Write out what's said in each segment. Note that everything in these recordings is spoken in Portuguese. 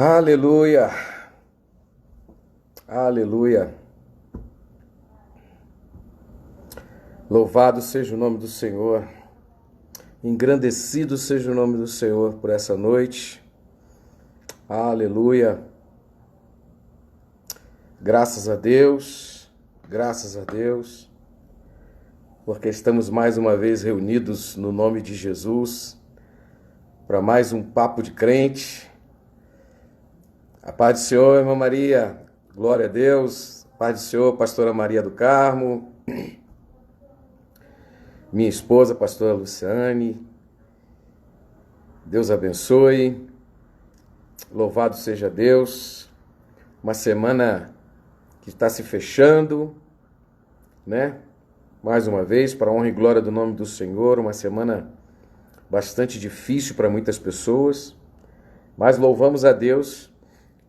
Aleluia, aleluia. Louvado seja o nome do Senhor, engrandecido seja o nome do Senhor por essa noite. Aleluia. Graças a Deus, porque estamos mais uma vez reunidos no nome de Jesus para mais um Papo de Crente. A paz do Senhor, irmã Maria, glória a Deus. A paz do Senhor, pastora Maria do Carmo, minha esposa, pastora Luciane. Deus abençoe. Louvado seja Deus. Uma semana que está se fechando, né? Mais uma vez, para a honra e glória do nome do Senhor, uma semana bastante difícil para muitas pessoas, mas louvamos a Deus,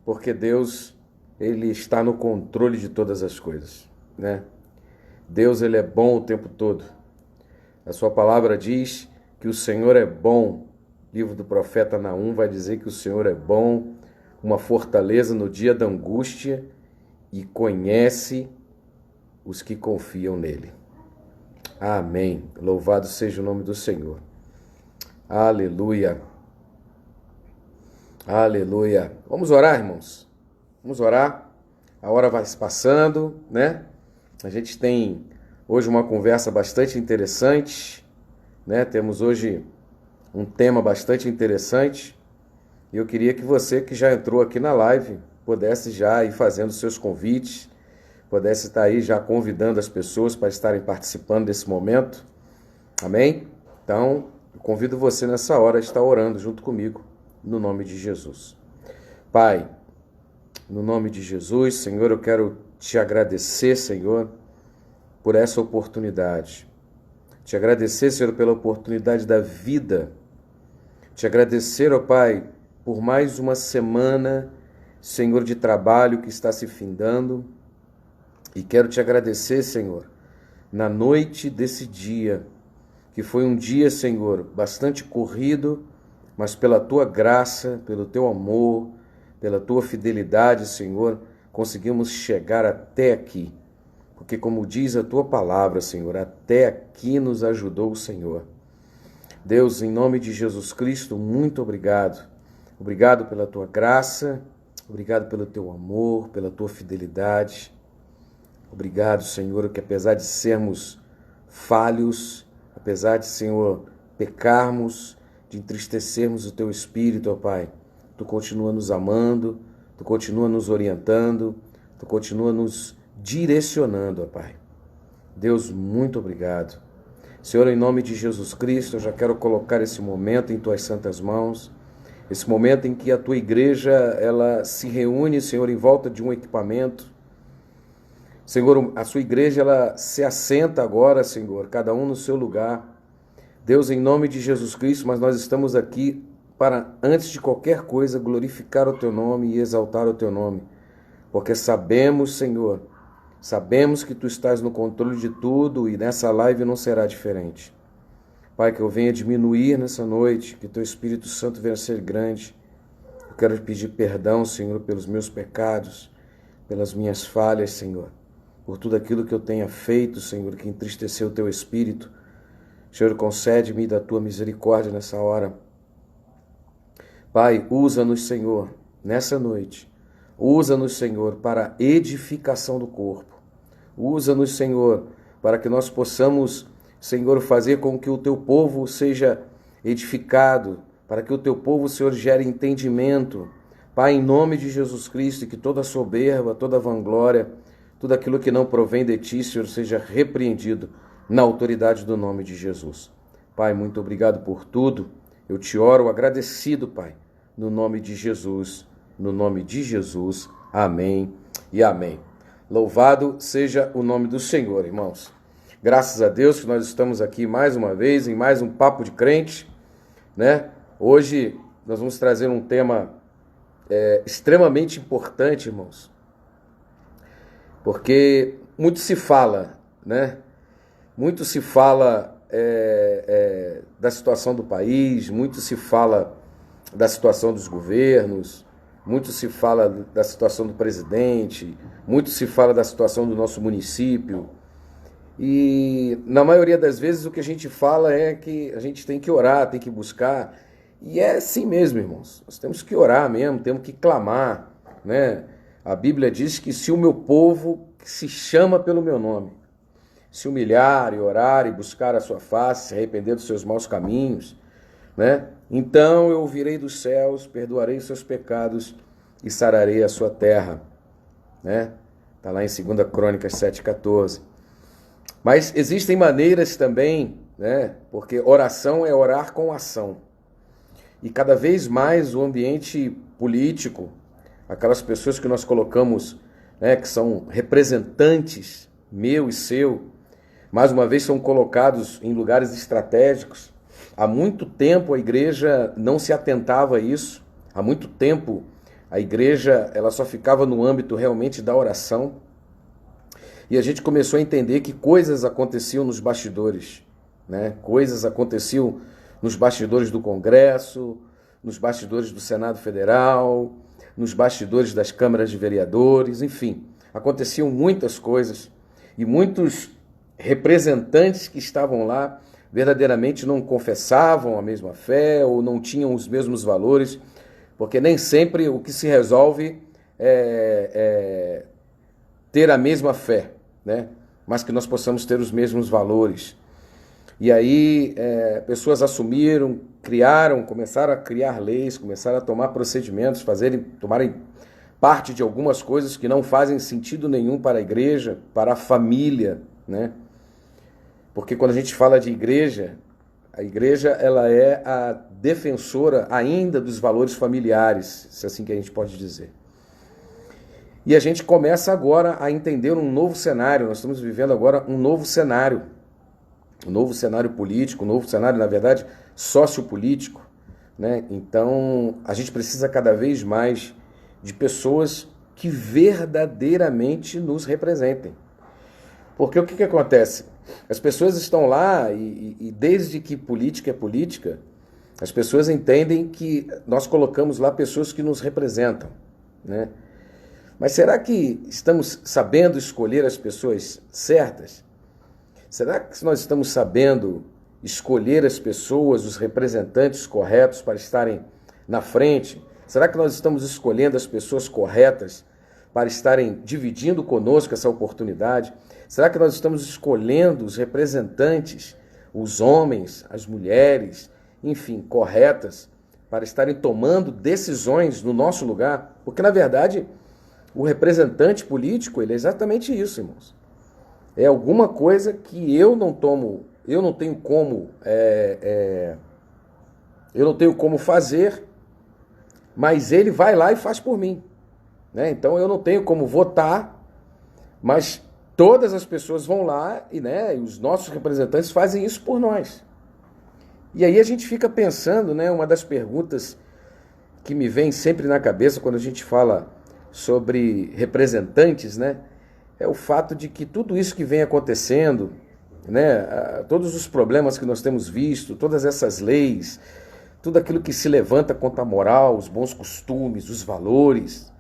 porque Deus, Ele está no controle de todas as coisas, né? Deus, Ele é bom o tempo todo. A sua palavra diz que o Senhor é bom. O livro do profeta Naum vai dizer que o Senhor é bom, uma fortaleza no dia da angústia e conhece os que confiam nele. Amém. Louvado seja o nome do Senhor. Aleluia. Aleluia. Vamos orar, irmãos? Vamos orar. A hora vai se passando, né? A gente tem hoje uma conversa bastante interessante, né? Temos hoje um tema bastante interessante. E eu queria que você que já entrou aqui na live pudesse já ir fazendo seus convites, pudesse estar aí já convidando as pessoas para estarem participando desse momento. Amém? Então, eu convido você nessa hora a estar orando junto comigo, no nome de Jesus. Pai, no nome de Jesus, Senhor, eu quero te agradecer, Senhor, por essa oportunidade. Te agradecer, Senhor, pela oportunidade da vida. Te agradecer, ó Pai, por mais uma semana, Senhor, de trabalho que está se findando. E quero te agradecer, Senhor, na noite desse dia, que foi um dia, Senhor, bastante corrido, mas pela tua graça, pelo teu amor, pela tua fidelidade, Senhor, conseguimos chegar até aqui. Porque como diz a tua palavra, Senhor, até aqui nos ajudou o Senhor. Deus, em nome de Jesus Cristo, muito obrigado. Obrigado pela tua graça, obrigado pelo teu amor, pela tua fidelidade. Obrigado, Senhor, que apesar de sermos falhos, apesar de, Senhor, pecarmos, de entristecermos o teu Espírito, ó Pai, tu continua nos amando, tu continua nos orientando, tu continua nos direcionando, ó Pai. Deus, muito obrigado. Senhor, em nome de Jesus Cristo, eu já quero colocar esse momento em tuas santas mãos, esse momento em que a tua igreja, ela se reúne, Senhor, em volta de um equipamento. Senhor, a sua igreja, ela se assenta agora, Senhor, cada um no seu lugar. Deus, em nome de Jesus Cristo, mas nós estamos aqui para, antes de qualquer coisa, glorificar o teu nome e exaltar o teu nome. Porque sabemos, Senhor, sabemos que tu estás no controle de tudo e nessa live não será diferente. Pai, que eu venha diminuir nessa noite, que teu Espírito Santo venha ser grande. Eu quero te pedir perdão, Senhor, pelos meus pecados, pelas minhas falhas, Senhor. Por tudo aquilo que eu tenha feito, Senhor, que entristeceu o teu Espírito. Senhor, concede-me da tua misericórdia nessa hora. Pai, usa-nos, Senhor, nessa noite. Usa-nos, Senhor, para a edificação do corpo. Usa-nos, Senhor, para que nós possamos, Senhor, fazer com que o teu povo seja edificado, para que o teu povo, Senhor, gere entendimento. Pai, em nome de Jesus Cristo, que toda soberba, toda vanglória, tudo aquilo que não provém de ti, Senhor, seja repreendido na autoridade do nome de Jesus. Pai, muito obrigado por tudo. Eu te oro agradecido, Pai, no nome de Jesus. No nome de Jesus. Amém e amém. Louvado seja o nome do Senhor, irmãos. Graças a Deus que nós estamos aqui mais uma vez, em mais um Papo de Crente, né? Hoje nós vamos trazer um tema extremamente importante, irmãos. Porque muito se fala, né? Muito se fala da situação do país, muito se fala da situação dos governos, muito se fala da situação do presidente, muito se fala da situação do nosso município. E na maioria das vezes o que a gente fala é que a gente tem que orar, tem que buscar. E é assim mesmo, irmãos. Nós temos que orar mesmo, temos que clamar, né? A Bíblia diz que se o meu povo, que se chama pelo meu nome, se humilhar e orar e buscar a sua face, se arrepender dos seus maus caminhos, né? Então eu ouvirei dos céus, perdoarei os seus pecados e sararei a sua terra, né? Está lá em 2 Crônicas 7,14. Mas existem maneiras também, né? Porque oração é orar com ação. E cada vez mais o ambiente político, aquelas pessoas que nós colocamos, né, que são representantes, meu e seu, mais uma vez são colocados em lugares estratégicos. Há muito tempo a igreja não se atentava a isso. Há muito tempo a igreja ela só ficava no âmbito realmente da oração. E a gente começou a entender que coisas aconteciam nos bastidores, né? Coisas aconteciam nos bastidores do Congresso, nos bastidores do Senado Federal, nos bastidores das câmaras de vereadores, enfim. Aconteciam muitas coisas e muitos representantes que estavam lá verdadeiramente não confessavam a mesma fé ou não tinham os mesmos valores, porque nem sempre o que se resolve é ter a mesma fé, né? Mas que nós possamos ter os mesmos valores. E aí pessoas assumiram, começaram a criar leis, começaram a tomar procedimentos, tomarem parte de algumas coisas que não fazem sentido nenhum para a igreja, para a família, né? Porque quando a gente fala de igreja, a igreja ela é a defensora ainda dos valores familiares, se é assim que a gente pode dizer. E a gente começa agora a entender um novo cenário, nós estamos vivendo agora um novo cenário político, um novo cenário, na verdade, sociopolítico, né? Então, a gente precisa cada vez mais de pessoas que verdadeiramente nos representem. Porque o que acontece? As pessoas estão lá e desde que política é política, as pessoas entendem que nós colocamos lá pessoas que nos representam, né? Mas será que estamos sabendo escolher as pessoas certas? Será que nós estamos sabendo escolher as pessoas, os representantes corretos para estarem na frente? Será que nós estamos escolhendo as pessoas corretas para estarem dividindo conosco essa oportunidade? Será que nós estamos escolhendo os representantes, os homens, as mulheres, enfim, corretas, para estarem tomando decisões no nosso lugar? Porque, na verdade, o representante político, ele é exatamente isso, irmãos. É alguma coisa que eu não tenho como fazer, mas ele vai lá e faz por mim, né? Então eu não tenho como votar, mas todas as pessoas vão lá e os nossos representantes fazem isso por nós. E aí a gente fica pensando, né? Uma das perguntas que me vem sempre na cabeça quando a gente fala sobre representantes, né? É o fato de que tudo isso que vem acontecendo, né? Todos os problemas que nós temos visto, todas essas leis, tudo aquilo que se levanta contra a moral, os bons costumes, os valores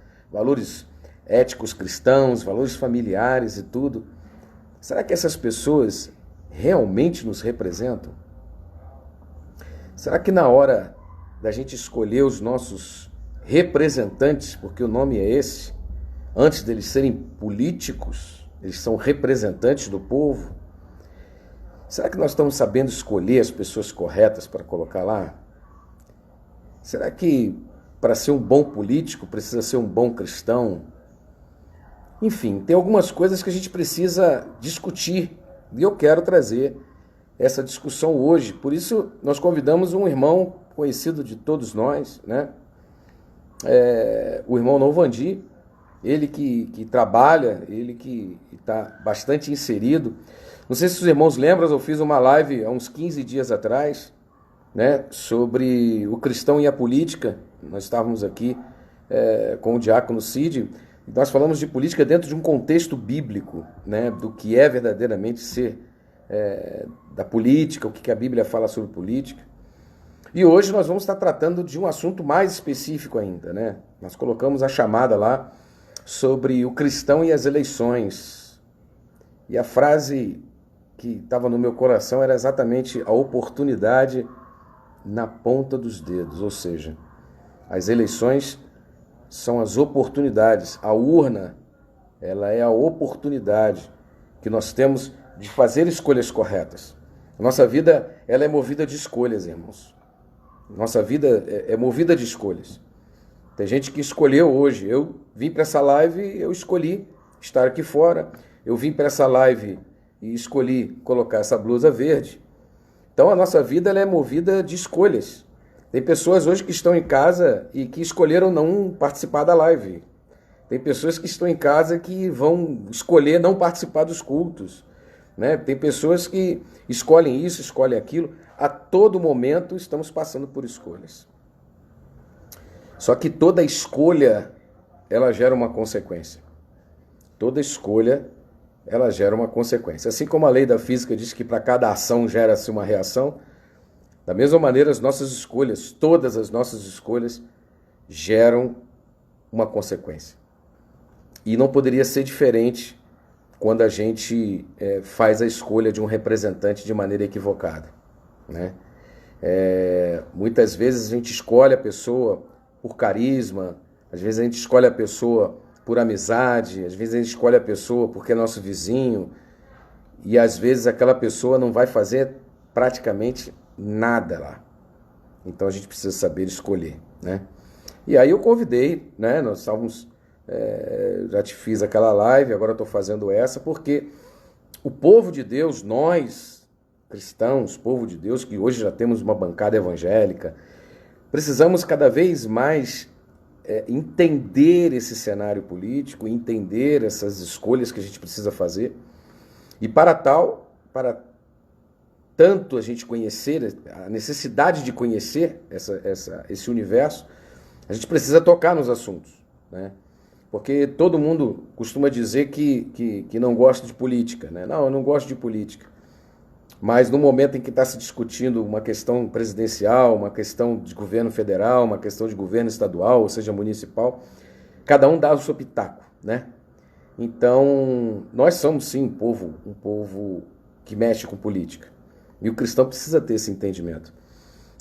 éticos cristãos, valores familiares e tudo. Será que essas pessoas realmente nos representam? Será que na hora da gente escolher os nossos representantes, porque o nome é esse, antes deles serem políticos, eles são representantes do povo, será que nós estamos sabendo escolher as pessoas corretas para colocar lá? Será que para ser um bom político precisa ser um bom cristão? Enfim, tem algumas coisas que a gente precisa discutir e eu quero trazer essa discussão hoje. Por isso nós convidamos um irmão conhecido de todos nós, né? O irmão Novandi, ele que trabalha, ele que está bastante inserido. Não sei se os irmãos lembram, eu fiz uma live há uns 15 dias atrás, né, sobre o cristão e a política. Nós estávamos aqui com o diácono Cid, e nós falamos de política dentro de um contexto bíblico, né, do que é verdadeiramente ser da política, o que a Bíblia fala sobre política. E hoje nós vamos estar tratando de um assunto mais específico ainda, né? Nós colocamos a chamada lá sobre o cristão e as eleições. E a frase que estava no meu coração era exatamente a oportunidade na ponta dos dedos, ou seja, as eleições são as oportunidades. A urna, ela é a oportunidade que nós temos de fazer escolhas corretas. A nossa vida, ela é movida de escolhas, irmãos. Nossa vida é movida de escolhas. Tem gente que escolheu hoje. Eu vim para essa live, eu escolhi estar aqui fora. Eu vim para essa live e escolhi colocar essa blusa verde. Então a nossa vida ela é movida de escolhas. Tem pessoas hoje que estão em casa e que escolheram não participar da live. Tem pessoas que estão em casa que vão escolher não participar dos cultos, né? Tem pessoas que escolhem isso, escolhem aquilo. A todo momento estamos passando por escolhas. Só que toda escolha, ela gera uma consequência. Toda escolha, ela gera uma consequência. Assim como a lei da física diz que para cada ação gera-se uma reação, da mesma maneira as nossas escolhas, todas as nossas escolhas, geram uma consequência. E não poderia ser diferente quando a gente faz a escolha de um representante de maneira equivocada, né? Muitas vezes a gente escolhe a pessoa por carisma, às vezes a gente escolhe a pessoa por amizade, às vezes a gente escolhe a pessoa porque é nosso vizinho, e às vezes aquela pessoa não vai fazer praticamente nada lá. Então a gente precisa saber escolher, né? E aí eu convidei, né? Nós estávamos, já te fiz aquela live, agora estou fazendo essa, porque o povo de Deus, nós cristãos, povo de Deus, que hoje já temos uma bancada evangélica, precisamos cada vez mais entender esse cenário político, entender essas escolhas que a gente precisa fazer. E para tanto a gente conhecer, a necessidade de conhecer esse universo, a gente precisa tocar nos assuntos, né? Porque todo mundo costuma dizer que não gosta de política, né? Não, eu não gosto de política. Mas no momento em que está se discutindo uma questão presidencial, uma questão de governo federal, uma questão de governo estadual, ou seja, municipal, cada um dá o seu pitaco, né? Então, nós somos sim um povo que mexe com política. E o cristão precisa ter esse entendimento.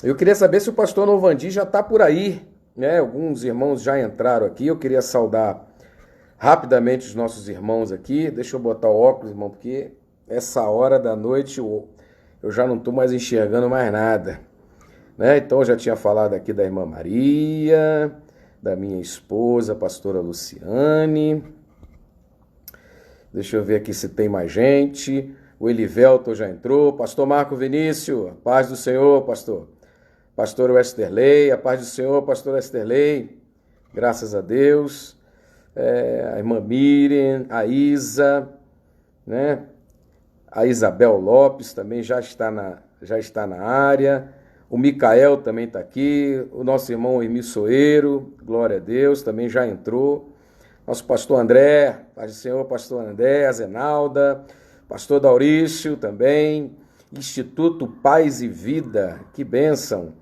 Eu queria saber se o pastor Novandi já está por aí, né? Alguns irmãos já entraram aqui. Eu queria saudar rapidamente os nossos irmãos aqui. Deixa eu botar o óculos, irmão, porque essa hora da noite eu já não estou mais enxergando mais nada, né? Então eu já tinha falado aqui da irmã Maria, da minha esposa, a pastora Luciane. Deixa eu ver aqui se tem mais gente. O Elivelton já entrou. Pastor Marco Vinícius, a paz do Senhor, pastor. Pastor Westerley, a paz do Senhor, pastor Westerley. Graças a Deus. A irmã Miriam, a Isa, né? A Isabel Lopes também já está na área. O Micael também está aqui. O nosso irmão Emir Soeiro, glória a Deus, também já entrou. Nosso pastor André, paz do Senhor, pastor André, a Zenalda. Pastor Daurício também. Instituto Paz e Vida, que bênção,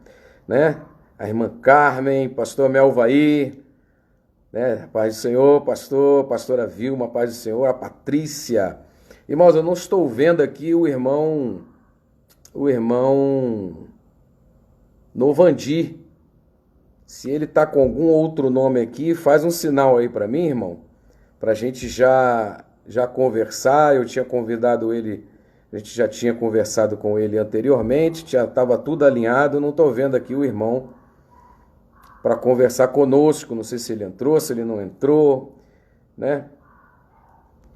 né? A irmã Carmen, pastor Melvaí, né? Paz do Senhor, pastora Vilma, paz do Senhor, a Patrícia. Irmãos, eu não estou vendo aqui o irmão Novandi. Se ele está com algum outro nome aqui, faz um sinal aí para mim, irmão, para a gente já conversar. Eu tinha convidado ele, a gente já tinha conversado com ele anteriormente, já estava tudo alinhado. Não estou vendo aqui o irmão para conversar conosco. Não sei se ele entrou, se ele não entrou, né?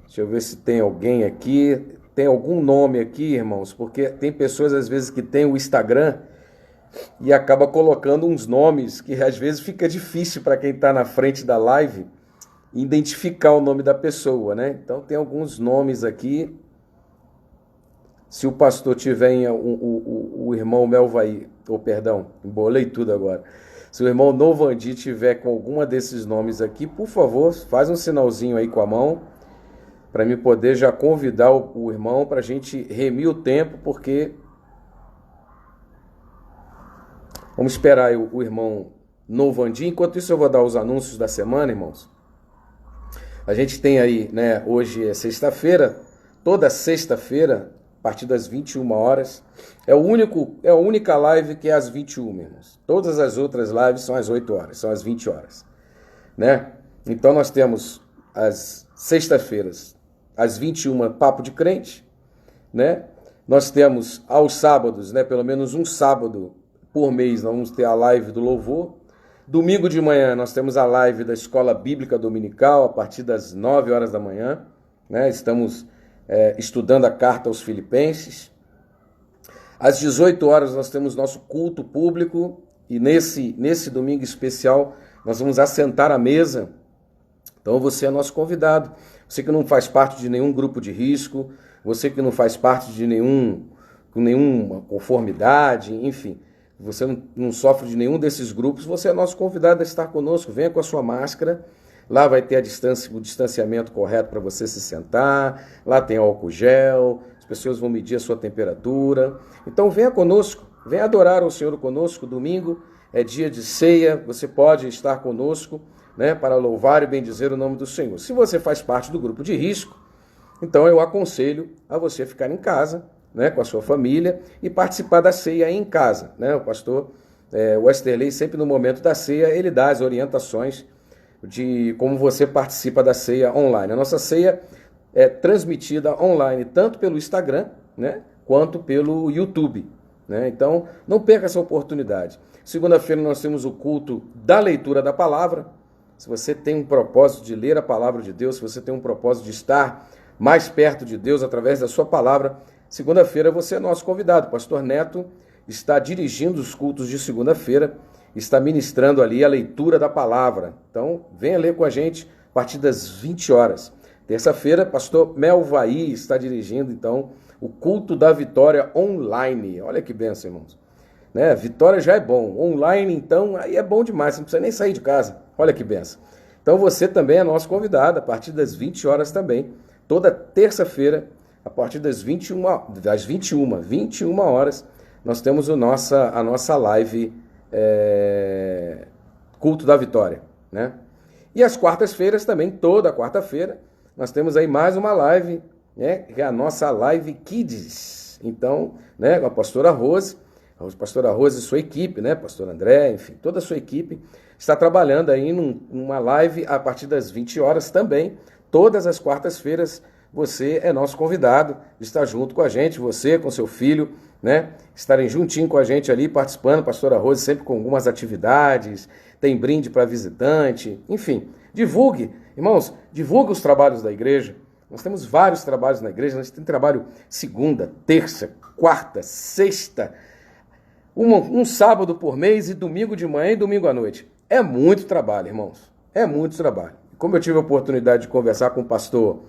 Deixa eu ver se tem alguém aqui. Tem algum nome aqui, irmãos? Porque tem pessoas, às vezes, que tem o Instagram e acaba colocando uns nomes que, às vezes, fica difícil para quem está na frente da live identificar o nome da pessoa, né? Então, tem alguns nomes aqui. Se o pastor tiver o irmão Melvaí, perdão, embolei tudo agora. Se o irmão Novandi tiver com alguma desses nomes aqui, por favor, faz um sinalzinho aí com a mão, para mim poder já convidar o irmão para a gente remir o tempo, porque Vamos esperar aí o irmão Novandi. Enquanto isso, eu vou dar os anúncios da semana, irmãos. A gente tem aí, né, hoje é sexta-feira, toda sexta-feira, a partir das 21 horas, é a única live que é às 21, irmãos. Todas as outras lives são às 8 horas, são às 20 horas, né? Então nós temos as sexta-feiras, às 21, Papo de Crente, né? Nós temos aos sábados, né, pelo menos um sábado por mês, nós vamos ter a live do louvor. Domingo de manhã nós temos a live da Escola Bíblica Dominical, a partir das 9 horas da manhã, né? Estamos estudando a carta aos Filipenses. Às 18 horas nós temos nosso culto público e nesse domingo especial nós vamos assentar à mesa. Então você é nosso convidado. Você que não faz parte de nenhum grupo de risco, você que não faz parte de nenhuma conformidade, enfim, você não sofre de nenhum desses grupos, você é nosso convidado a estar conosco. Venha com a sua máscara, lá vai ter o distanciamento correto para você se sentar, lá tem álcool gel, as pessoas vão medir a sua temperatura. Então venha conosco, venha adorar o Senhor conosco. Domingo é dia de ceia, você pode estar conosco, né, para louvar e bendizer o nome do Senhor. Se você faz parte do grupo de risco, então eu aconselho a você ficar em casa, né, com a sua família e participar da ceia em casa, né? O pastor Westerley, sempre no momento da ceia, ele dá as orientações de como você participa da ceia online. A nossa ceia é transmitida online tanto pelo Instagram, né, quanto pelo YouTube, né? Então não perca essa oportunidade. Segunda-feira nós temos o culto da leitura da palavra. Se você tem um propósito de ler a palavra de Deus, se você tem um propósito de estar mais perto de Deus através da sua palavra, segunda-feira você é nosso convidado. O pastor Neto está dirigindo os cultos de segunda-feira, está ministrando ali a leitura da palavra. Então, venha ler com a gente a partir das 20 horas. Terça-feira, pastor Melvaí está dirigindo, então, o culto da vitória online. Olha que bênção, irmãos. Né? Vitória já é bom. Online, então, aí é bom demais. Você não precisa nem sair de casa. Olha que bênção. Então, você também é nosso convidado, a partir das 20 horas também. Toda terça-feira, a partir das 21 horas, nós temos a nossa live Culto da Vitória, né? E às quartas-feiras também, toda quarta-feira, nós temos aí mais uma live, né? Que é a nossa live Kids. Então, né, com a pastora Rose e sua equipe, né? Pastor André, enfim, toda a sua equipe está trabalhando aí numa live a partir das 20 horas também. Todas as quartas-feiras você é nosso convidado de estar junto com a gente, você com seu filho, né? Estarem juntinho com a gente ali, participando, pastora Rose sempre com algumas atividades, tem brinde para visitante, enfim. Divulgue, irmãos, divulgue os trabalhos da igreja. Nós temos vários trabalhos na igreja, nós temos trabalho segunda, terça, quarta, sexta, um sábado por mês e domingo de manhã e domingo à noite. É muito trabalho, irmãos, é muito trabalho. Como eu tive a oportunidade de conversar com o pastor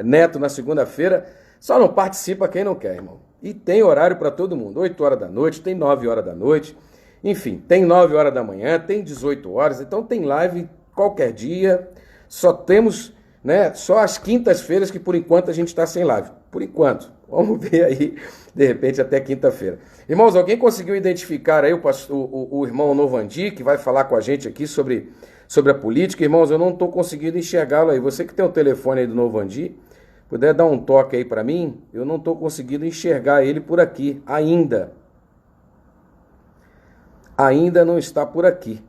Neto na segunda-feira, só não participa quem não quer, irmão. E tem horário para todo mundo, 8 horas da noite, tem 9 horas da noite, enfim, tem 9 horas da manhã, tem 18 horas, então tem live qualquer dia, só temos, né, só as quintas-feiras que por enquanto a gente está sem live, por enquanto, vamos ver aí, de repente até quinta-feira. Irmãos, alguém conseguiu identificar aí o irmão Novandi, que vai falar com a gente aqui sobre a política? Irmãos, eu não estou conseguindo enxergá-lo aí. Você que tem o telefone aí do Novandi, puder dar um toque aí para mim, eu não estou conseguindo enxergar ele por aqui ainda. Ainda não está por aqui.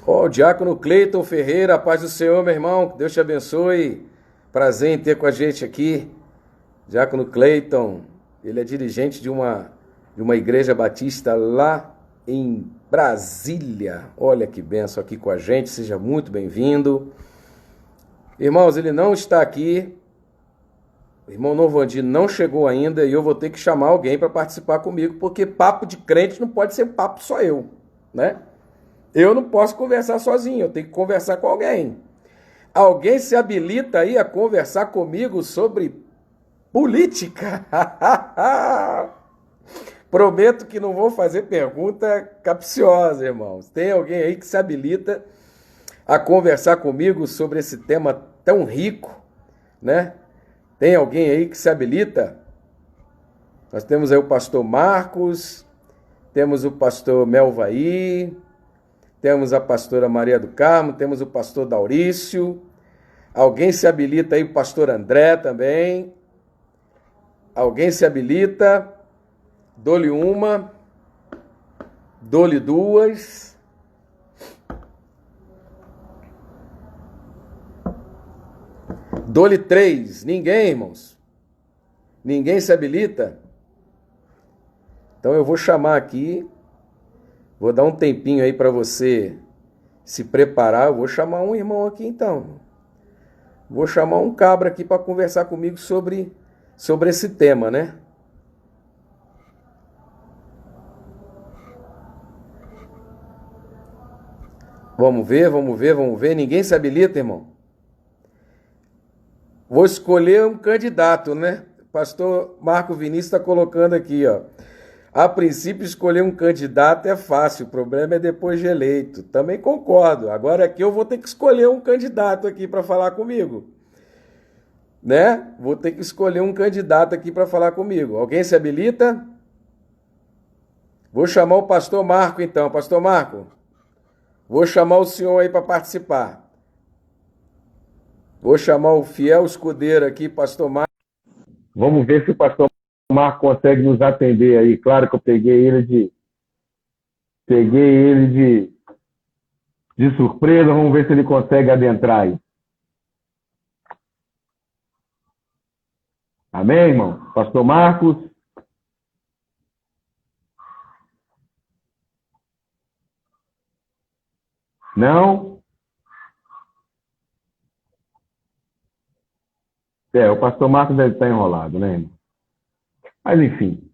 Ó, o diácono Cleiton Ferreira, a paz do Senhor, meu irmão, que Deus te abençoe. Prazer em ter com a gente aqui. Diácono Cleiton, ele é dirigente de uma igreja batista lá em Brasília. Olha que benção aqui com a gente, seja muito bem-vindo. Irmãos, ele não está aqui, o irmão Novandi não chegou ainda e eu vou ter que chamar alguém para participar comigo, porque papo de crente não pode ser papo só eu, né? Eu não posso conversar sozinho, eu tenho que conversar com alguém. Alguém se habilita aí a conversar comigo sobre política? Prometo que não vou fazer pergunta capciosa, irmãos. Tem alguém aí que se habilita a conversar comigo sobre esse tema tão rico, né? Tem alguém aí que se habilita? Nós temos aí o pastor Marcos, temos o pastor Melvaí, temos a pastora Maria do Carmo, temos o pastor Daurício. Alguém se habilita aí, o pastor André também. Alguém se habilita? Dou-lhe uma, dou-lhe duas. Dou-lhe três. Ninguém, irmãos? Ninguém se habilita? Então eu vou chamar aqui, vou dar um tempinho aí para você se preparar. Eu vou chamar um irmão aqui então. Vou chamar um cabra aqui para conversar comigo sobre esse tema, né? Vamos ver, vamos ver, vamos ver. Ninguém se habilita, irmão? Vou escolher um candidato, né? Pastor Marco Vinícius está colocando aqui, ó. A princípio, escolher um candidato é fácil, o problema é depois de eleito. Também concordo. Agora aqui eu vou ter que escolher um candidato aqui para falar comigo. Né? Vou ter que escolher um candidato aqui para falar comigo. Alguém se habilita? Vou chamar o pastor Marco então. Pastor Marco, vou chamar o senhor aí para participar. Vou chamar o fiel escudeiro aqui, pastor Marco. Vamos ver se o pastor Marco consegue nos atender aí. Claro que eu peguei ele de surpresa. Vamos ver se ele consegue adentrar aí. Amém, irmão? Pastor Marcos? Não? O pastor Marcos deve estar enrolado, né, irmão? Mas, enfim.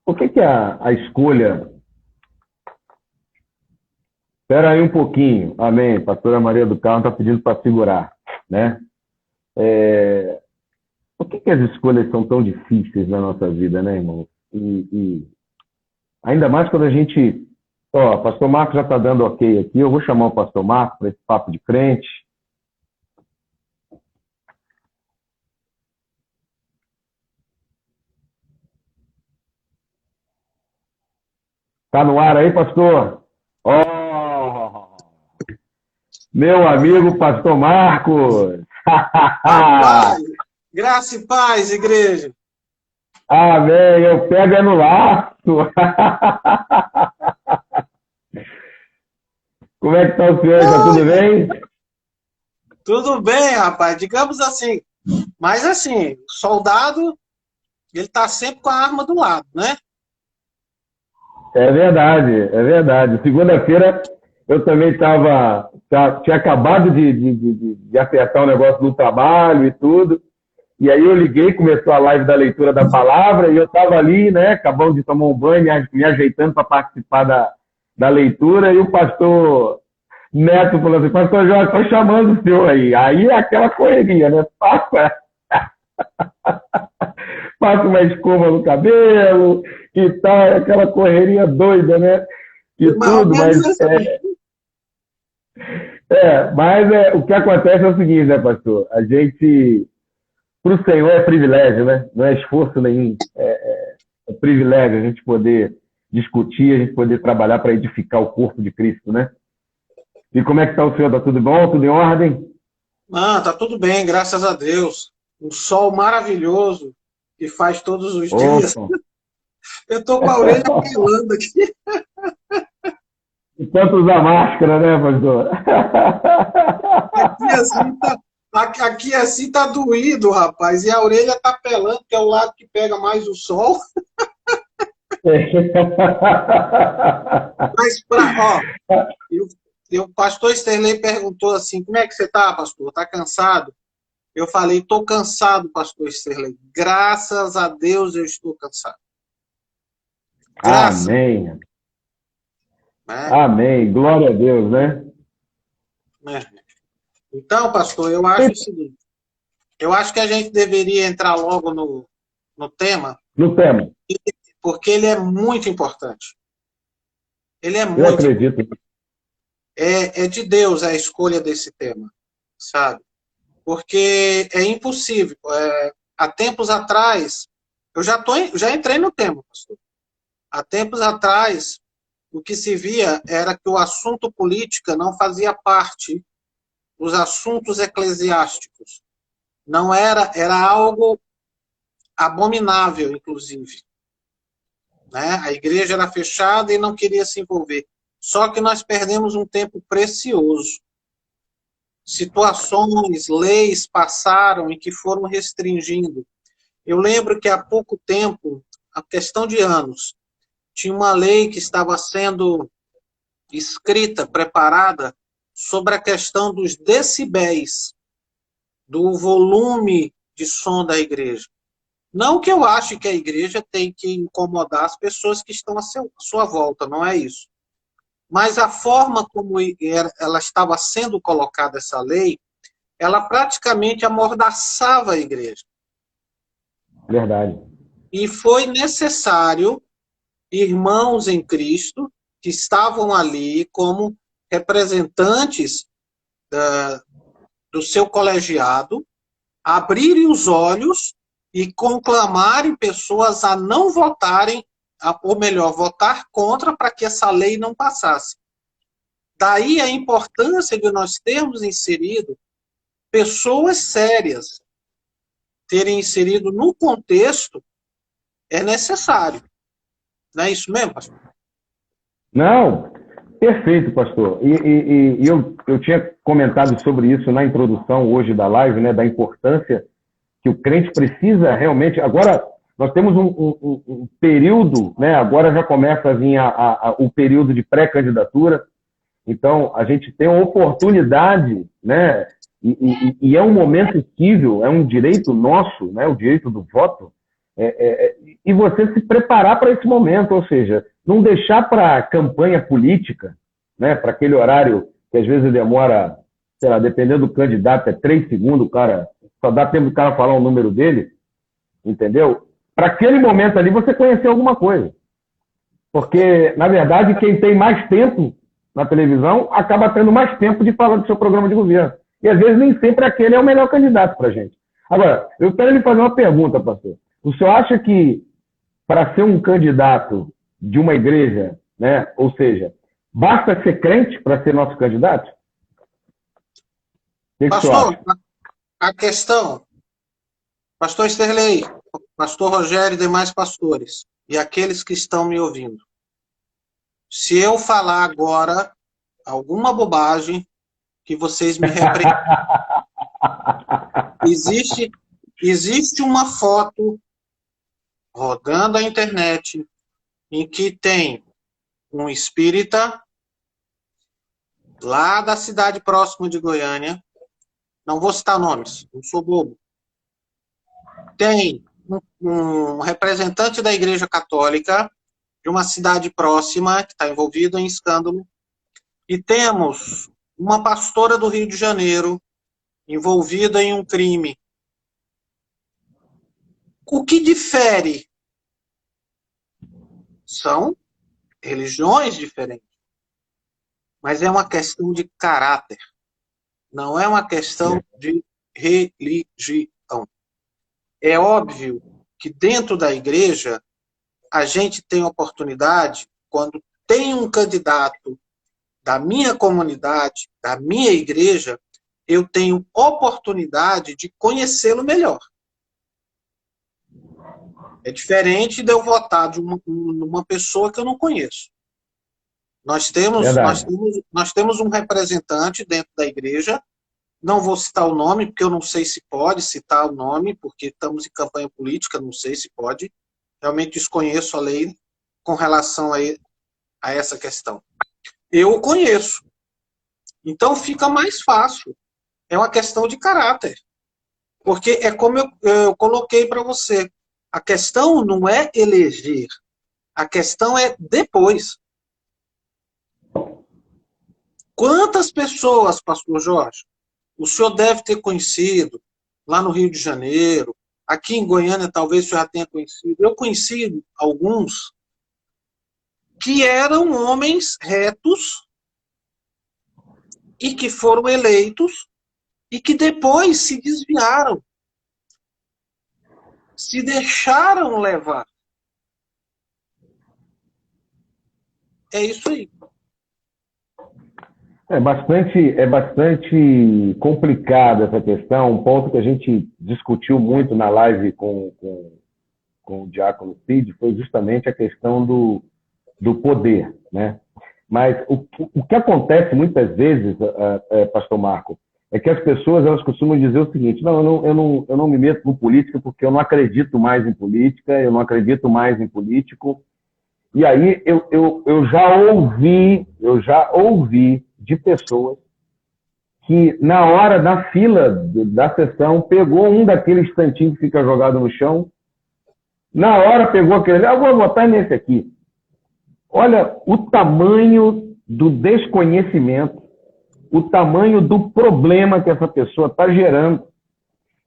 Por que a escolha... Espera aí um pouquinho. Amém. Pastora Maria do Carmo está pedindo para segurar, né? Por que as escolhas são tão difíceis na nossa vida, né, irmão? E ainda mais quando a gente... Ó, o pastor Marcos já está dando ok aqui. Eu vou chamar o pastor Marcos para esse papo de crente. Tá no ar aí, pastor? Oh, meu amigo pastor Marcos! Graça e paz, igreja! Amém! Eu pego no laço! Como é que tá o senhor? Tá tudo bem? Tudo bem, rapaz. Digamos assim. Mas assim, soldado, ele tá sempre com a arma do lado, né? É verdade, é verdade. Segunda-feira eu também tinha acabado de acertar um negócio no trabalho e tudo. E aí eu liguei, começou a live da leitura da palavra, e eu estava ali, né, acabando de tomar um banho, me ajeitando para participar da leitura, e o pastor Neto falou assim: pastor Jorge, estou chamando o senhor aí. Aí é aquela correria, né? Passa uma escova no cabelo e tal, aquela correria doida, né? E tudo, mas o que acontece é o seguinte, né, pastor? A gente, para o Senhor é privilégio, né? Não é esforço nenhum, é privilégio a gente poder discutir, a gente poder trabalhar para edificar o corpo de Cristo, né? E como é que está o senhor? Está tudo bom? Tudo em ordem? Tá tudo bem, graças a Deus. Um sol maravilhoso que faz todos os dias. Eu tô com a orelha pelando aqui. E tanto usar máscara, né, pastor? Aqui assim tá doído, rapaz. E a orelha tá pelando, que é o lado que pega mais o sol. Mas, o pastor Sterley perguntou assim: como é que você tá, pastor? Tá cansado? Eu falei: tô cansado, pastor Sterley. Graças a Deus eu estou cansado. Amém. Amém. Glória a Deus, né? Então, pastor, eu acho o seguinte. Eu acho que a gente deveria entrar logo no tema. No tema. Porque ele é muito importante. Ele é muito. Eu acredito. É de Deus a escolha desse tema, sabe? Porque é impossível. Há tempos atrás, eu já entrei no tema, pastor. Há tempos atrás, o que se via era que o assunto política não fazia parte dos assuntos eclesiásticos. Não era, era algo abominável, inclusive. Né? A igreja era fechada e não queria se envolver. Só que nós perdemos um tempo precioso. Situações, leis passaram e que foram restringindo. Eu lembro que há pouco tempo, a questão de anos, tinha uma lei que estava sendo escrita, preparada, sobre a questão dos decibéis, do volume de som da igreja. Não que eu ache que a igreja tem que incomodar as pessoas que estão à sua volta, não é isso. Mas a forma como ela estava sendo colocada, essa lei, ela praticamente amordaçava a igreja. Verdade. E foi necessário irmãos em Cristo que estavam ali como representantes do seu colegiado, abrirem os olhos e conclamarem pessoas a não votarem, ou melhor, votar contra para que essa lei não passasse. Daí a importância de nós termos inserido pessoas sérias, terem inserido no contexto, é necessário. Não é isso mesmo, pastor? Não, perfeito, pastor. E eu tinha comentado sobre isso na introdução hoje da live, né, da importância que o crente precisa realmente. Agora, nós temos um período, né, agora já começa a vir o período de pré-candidatura, então a gente tem uma oportunidade, né, e é um momento cível, é um direito nosso, né, o direito do voto, e você se preparar para esse momento, ou seja, não deixar para a campanha política, né, para aquele horário que às vezes demora, sei lá, dependendo do candidato, é 3 segundos, o cara, só dá tempo do cara falar o número dele, entendeu? Para aquele momento ali você conhecer alguma coisa. Porque, na verdade, quem tem mais tempo na televisão acaba tendo mais tempo de falar do seu programa de governo. E às vezes nem sempre aquele é o melhor candidato para a gente. Agora, eu quero lhe fazer uma pergunta, pastor. O senhor acha que para ser um candidato de uma igreja, né, ou seja, basta ser crente para ser nosso candidato? O que o senhor Pastor, acha? a questão, pastor Sterley, pastor Rogério e demais pastores, e aqueles que estão me ouvindo, se eu falar agora alguma bobagem, que vocês me repreendam. Existe uma foto rodando a internet em que tem um espírita lá da cidade próxima de Goiânia, não vou citar nomes, não sou bobo. Tem um representante da Igreja Católica de uma cidade próxima que está envolvido em escândalo, e temos uma pastora do Rio de Janeiro envolvida em um crime. O que difere são religiões diferentes, mas é uma questão de caráter, não é uma questão de religião. É óbvio que dentro da igreja a gente tem oportunidade, quando tem um candidato da minha comunidade, da minha igreja, eu tenho oportunidade de conhecê-lo melhor. É diferente de eu votar de uma pessoa que eu não conheço. Nós temos um representante dentro da igreja, não vou citar o nome, porque eu não sei se pode citar o nome, porque estamos em campanha política, não sei se pode. Realmente desconheço a lei com relação a essa questão. Eu o conheço. Então fica mais fácil. É uma questão de caráter. Porque é como eu coloquei para você. A questão não é eleger. A questão é depois. Quantas pessoas, pastor Jorge, o senhor deve ter conhecido lá no Rio de Janeiro, aqui em Goiânia talvez o senhor já tenha conhecido. Eu conheci alguns que eram homens retos e que foram eleitos e que depois se desviaram, se deixaram levar. É isso aí. É bastante complicada essa questão. Um ponto que a gente discutiu muito na live com o Diácono Cid foi justamente a questão do poder, né? Mas o que acontece muitas vezes, Pastor Marco, é que as pessoas elas costumam dizer o seguinte: não, eu não me meto com política porque eu não acredito mais em política, eu não acredito mais em político. E aí eu já ouvi de pessoas que na hora da fila da sessão pegou um daqueles tantinhos que fica jogado no chão, na hora pegou aquele, eu vou votar nesse aqui. Olha o tamanho do desconhecimento, o tamanho do problema que essa pessoa está gerando.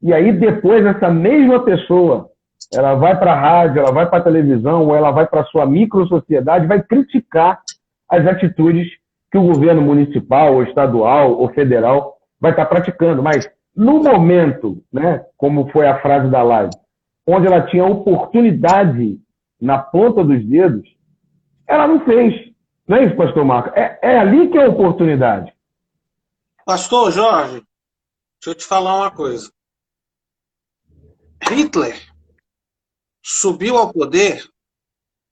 E aí depois essa mesma pessoa, ela vai para a rádio, ela vai para a televisão, ou ela vai para a sua microsociedade, vai criticar as atitudes que o governo municipal, ou estadual, ou federal vai estar praticando. Mas no momento, né, como foi a frase da live, onde ela tinha oportunidade na ponta dos dedos, ela não fez. Não é isso, pastor Marco? É ali que é a oportunidade. Pastor Jorge, deixa eu te falar uma coisa. Hitler subiu ao poder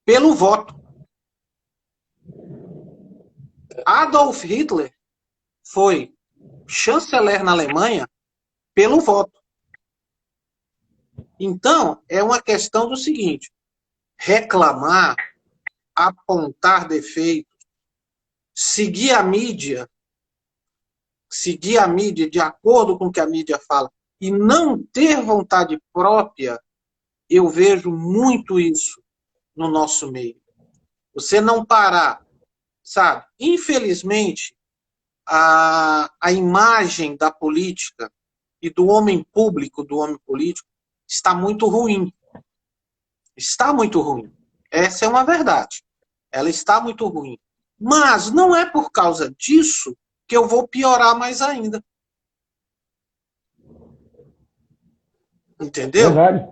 pelo voto. Adolf Hitler foi chanceler na Alemanha pelo voto. Então, é uma questão do seguinte: reclamar, apontar defeitos, seguir a mídia de acordo com o que a mídia fala, e não ter vontade própria, eu vejo muito isso no nosso meio. Você não parar, sabe? Infelizmente, a imagem da política e do homem público, do homem político, está muito ruim. Está muito ruim. Essa é uma verdade. Ela está muito ruim. Mas não é por causa disso que eu vou piorar mais ainda. Entendeu? Verdade.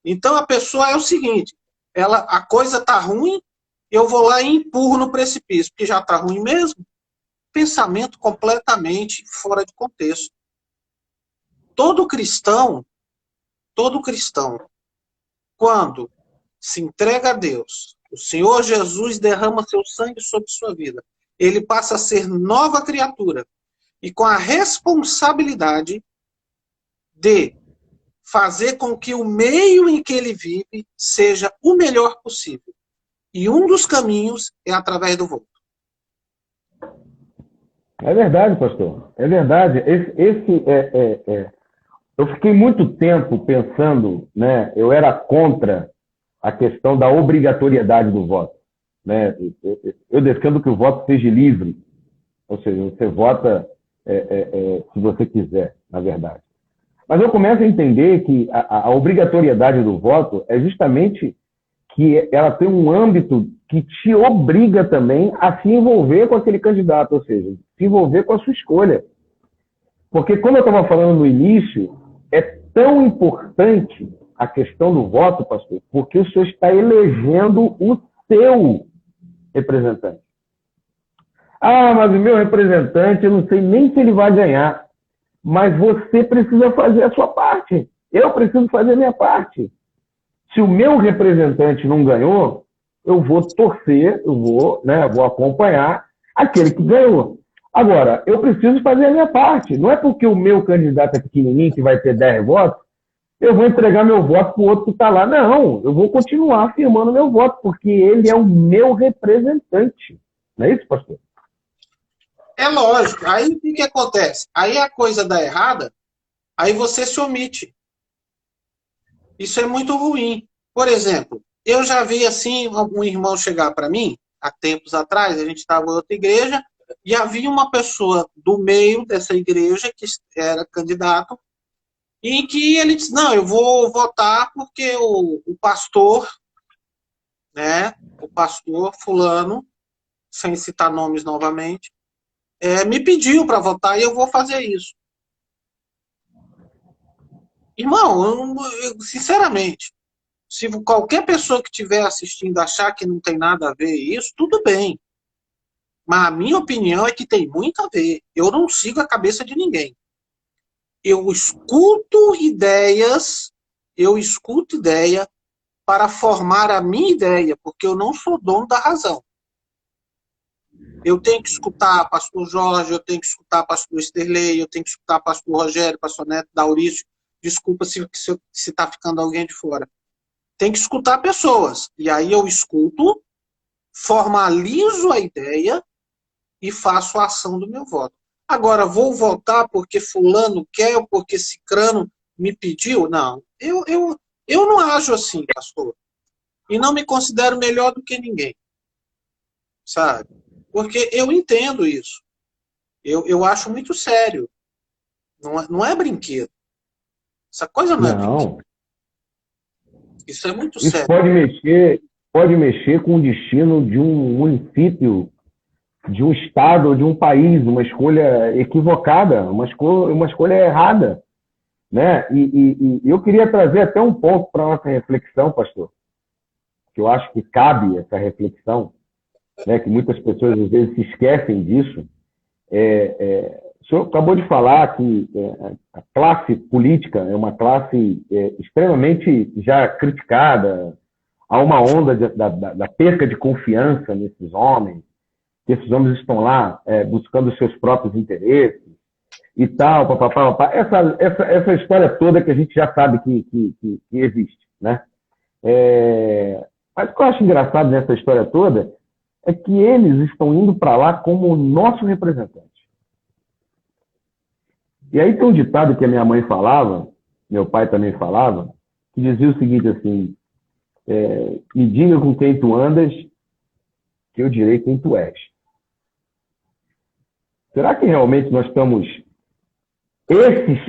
Então a pessoa é o seguinte, a coisa está ruim, eu vou lá e empurro no precipício, porque já está ruim mesmo. Pensamento completamente fora de contexto. Todo cristão, quando se entrega a Deus, o Senhor Jesus derrama seu sangue sobre sua vida, ele passa a ser nova criatura e com a responsabilidade de fazer com que o meio em que ele vive seja o melhor possível. E um dos caminhos é através do voto. É verdade, pastor. É verdade. Eu fiquei muito tempo pensando, né? Eu era contra a questão da obrigatoriedade do voto, né? Eu defendo que o voto seja livre, ou seja, você vota se você quiser, na verdade. Mas eu começo a entender que a obrigatoriedade do voto é justamente que ela tem um âmbito que te obriga também a se envolver com aquele candidato, ou seja, se envolver com a sua escolha. Porque, como eu estava falando no início, é tão importante a questão do voto, pastor, porque o senhor está elegendo o seu representante. Ah, mas o meu representante, eu não sei nem se ele vai ganhar. Mas você precisa fazer a sua parte. Eu preciso fazer a minha parte. Se o meu representante não ganhou, eu vou torcer, eu vou acompanhar aquele que ganhou. Agora, eu preciso fazer a minha parte. Não é porque o meu candidato é pequenininho, que vai ter 10 votos, eu vou entregar meu voto para o outro que está lá. Não, eu vou continuar afirmando meu voto, porque ele é o meu representante. Não é isso, pastor? É lógico. Aí o que acontece? Aí a coisa dá errada, aí você se omite. Isso é muito ruim. Por exemplo, eu já vi assim um irmão chegar para mim, há tempos atrás, a gente estava em outra igreja, e havia uma pessoa do meio dessa igreja que era candidato, em que ele disse, não, eu vou votar porque o pastor, né, o pastor fulano, sem citar nomes novamente, me pediu para votar e eu vou fazer isso. Irmão, sinceramente, se qualquer pessoa que estiver assistindo achar que não tem nada a ver isso, tudo bem. Mas a minha opinião é que tem muito a ver. Eu não sigo a cabeça de ninguém. Eu escuto ideias, para formar a minha ideia, porque eu não sou dono da razão. Eu tenho que escutar pastor Jorge, eu tenho que escutar pastor Esterlei, eu tenho que escutar pastor Rogério, pastor Neto, Daurício. Desculpa se está ficando alguém de fora. Tem que escutar pessoas. E aí eu escuto, formalizo a ideia e faço a ação do meu voto. Agora, vou votar porque fulano quer ou porque cicrano me pediu? Não. Eu não ajo assim, pastor. E não me considero melhor do que ninguém. Sabe? Porque eu entendo isso. Eu acho muito sério. Não é brinquedo. Essa coisa não é brinquedo. Isso é muito Isso sério. pode mexer com o destino de um município, de um estado ou de um país, uma escolha equivocada, uma escolha errada. Né? E eu queria trazer até um ponto para a nossa reflexão, pastor, que eu acho que cabe essa reflexão, né? Que muitas pessoas às vezes se esquecem disso. O senhor acabou de falar que a classe política é uma classe extremamente já criticada, há uma onda da perca de confiança nesses homens, que esses homens estão lá buscando os seus próprios interesses e tal, papapá. Essa história toda que a gente já sabe que existe, né? Mas o que eu acho engraçado nessa história toda é que eles estão indo para lá como o nosso representante. E aí tem um ditado que a minha mãe falava, meu pai também falava, que dizia o seguinte assim, me diga com quem tu andas, que eu direi quem tu és. Será que realmente nós estamos...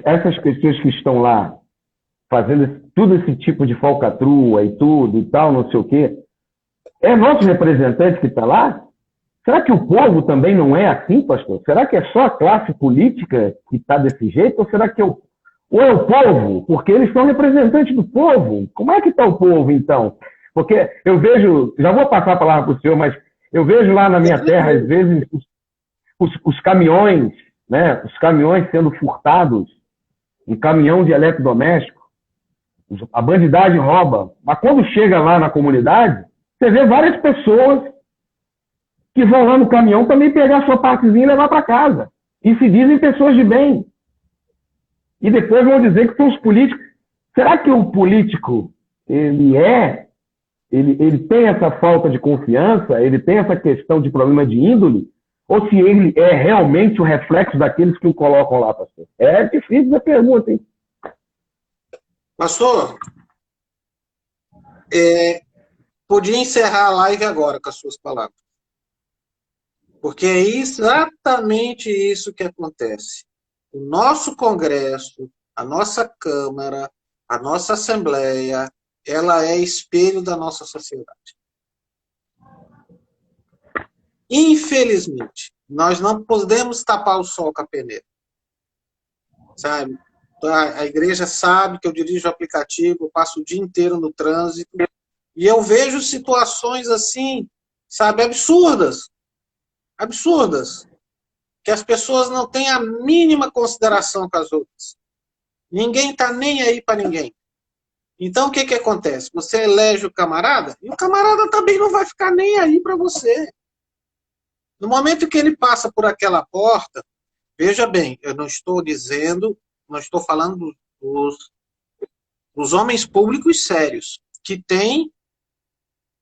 Essas pessoas que estão lá fazendo todo esse tipo de falcatrua e tudo e tal, não sei o quê, é nosso representante que está lá? Será que o povo também não é assim, pastor? Será que é só a classe política que está desse jeito? Ou será que ou é o povo? Porque eles são representantes do povo. Como é que está o povo, então? Porque eu vejo, já vou passar a palavra para o senhor, mas eu vejo lá na minha terra, às vezes, os caminhões, né? Os caminhões sendo furtados, um caminhão de eletrodoméstico, a bandidagem rouba. Mas quando chega lá na comunidade, você vê várias pessoas que vão lá no caminhão também pegar a sua partezinha e levar para casa. E se dizem pessoas de bem. E depois vão dizer que são os políticos. Será que o político, ele tem essa falta de confiança, ele tem essa questão de problema de índole, ou se ele é realmente o reflexo daqueles que o colocam lá, pastor? É difícil a pergunta, hein? Pastor, podia encerrar a live agora com as suas palavras. Porque é exatamente isso que acontece. O nosso Congresso, a nossa Câmara, a nossa Assembleia, ela é espelho da nossa sociedade. Infelizmente, nós não podemos tapar o sol com a peneira. Sabe? A igreja sabe que eu dirijo o aplicativo, eu passo o dia inteiro no trânsito, e eu vejo situações assim, sabe, absurdas, que as pessoas não têm a mínima consideração com as outras. Ninguém está nem aí para ninguém. Então, o que acontece? Você elege o camarada, e o camarada também não vai ficar nem aí para você. No momento que ele passa por aquela porta, veja bem, eu não estou falando dos homens públicos sérios, que tem,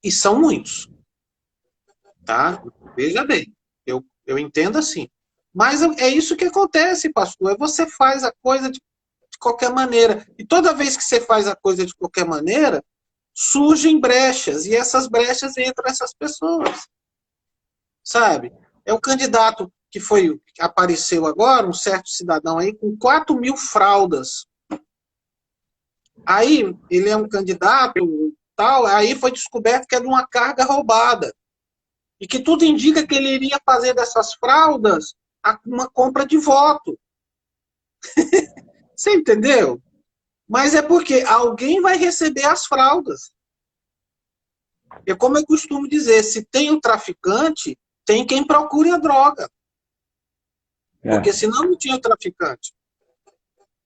e são muitos. Tá? Veja bem, eu entendo assim. Mas é isso que acontece, pastor. Você faz a coisa de qualquer maneira. E toda vez que você faz a coisa de qualquer maneira, surgem brechas. E essas brechas entram essas pessoas. Sabe? É o candidato que apareceu agora, um certo cidadão aí, com 4.000 fraldas. Aí, ele é um candidato, tal, aí foi descoberto que é de uma carga roubada. E que tudo indica que ele iria fazer dessas fraldas uma compra de voto. Você entendeu? Mas é porque alguém vai receber as fraldas. E como eu costumo dizer, se tem o traficante, tem quem procure a droga. Porque senão não tinha o traficante.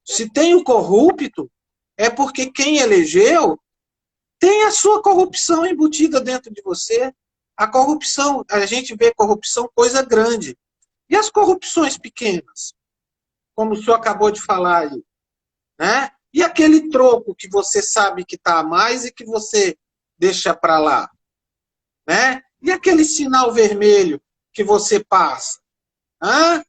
Se tem o corrupto, é porque quem elegeu tem a sua corrupção embutida dentro de você. A corrupção, a gente vê corrupção coisa grande. E as corrupções pequenas? Como o senhor acabou de falar aí. Né? E aquele troco que você sabe que está a mais e que você deixa para lá? Né? E aquele sinal vermelho que você passa? Hã?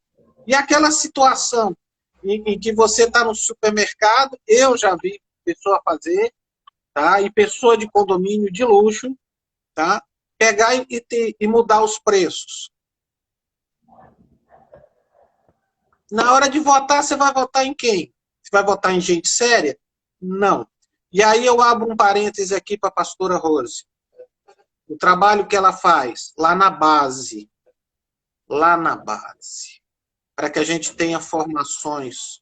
E aquela situação em que você está no supermercado, eu já vi pessoa fazer, tá? E pessoa de condomínio de luxo, tá? Pegar e mudar os preços. Na hora de votar, você vai votar em quem? Você vai votar em gente séria? Não. E aí eu abro um parêntese aqui para a pastora Rose. O trabalho que ela faz lá na base, para que a gente tenha formações.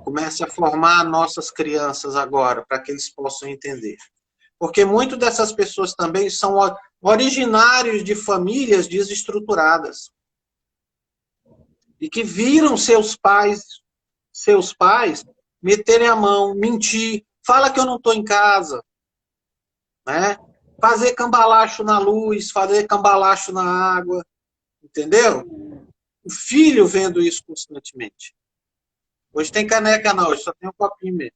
Comece a formar nossas crianças agora, para que eles possam entender. Porque muitas dessas pessoas também são originários de famílias desestruturadas. E que viram seus pais meterem a mão, mentir, fala que eu não estou em casa, né? Fazer cambalacho na luz, fazer cambalacho na água, entendeu? O filho vendo isso constantemente. Hoje tem caneca não, hoje só tem um copinho mesmo.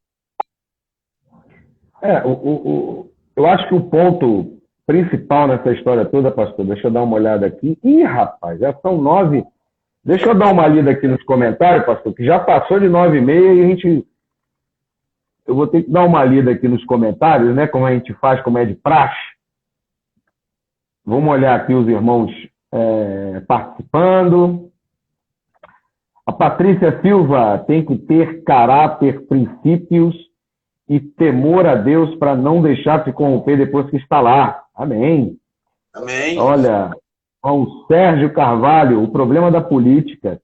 Eu acho que o ponto principal nessa história toda, pastor, deixa eu dar uma olhada aqui. Ih, rapaz, já são 9. Deixa eu dar uma lida aqui nos comentários, pastor, que já passou de 9h30 e eu vou ter que dar uma lida aqui nos comentários, né? Como a gente faz, como é de praxe. Vamos olhar aqui os irmãos participando. A Patrícia Silva tem que ter caráter, princípios e temor a Deus para não deixar se corromper depois que está lá. Amém. Amém. Olha, o Sérgio Carvalho, o problema da política